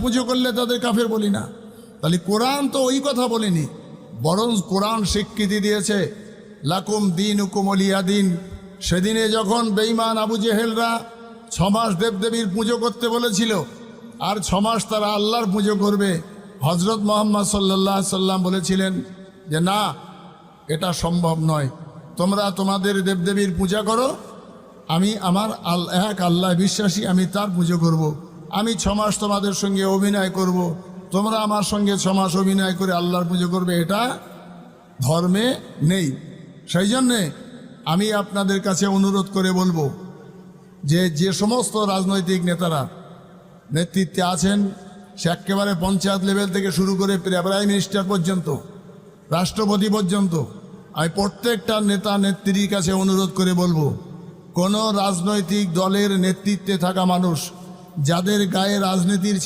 পুজো করলে তাদের কাফের বলি না। তাহলে কোরআন তো ওই কথা বলেনি, বরং কোরআন স্বীকৃতি দিয়েছে লাকুম দীনুকুম ওয়ালিয়া দিন। সেদিনে যখন বেঈমান আবু জেহেলরা 6 মাস দেবদেবীর পুজো করতে বলেছিল, আর 6 মাস তারা আল্লাহর পুজো করবে, হজরত মুহাম্মদ সাল্লাল্লাহু আলাইহি সাল্লাম বলেছিলেন যে না, এটা সম্ভব নয়, তোমরা তোমাদের দেবদেবীর পূজা করো, আমি আমার এক আল্লাহ বিশ্বাসী, আমি তার পুজো করব। আমি 6 মাস তোমাদের সঙ্গে অভিনয় করব, তোমরা আমার সঙ্গে 6 মাস অভিনয় করে আল্লাহর পুজো করবে, এটা ধর্মে নেই। সেই জন্যে আমি আপনাদের কাছে অনুরোধ করে বলবো যে সমস্ত রাজনৈতিক নেতারা নেতৃত্বে আছেন, সে একেবারে পঞ্চায়েত লেভেল থেকে শুরু করে প্রাইম মিনিস্টার পর্যন্ত, রাষ্ট্রপতি পর্যন্ত, আমি প্রত্যেকটা নেতা নেত্রীর কাছে অনুরোধ করে বলবো, কোনো রাজনৈতিক দলের নেতৃত্বে থাকা মানুষ যাদের গায়ে রাজনীতির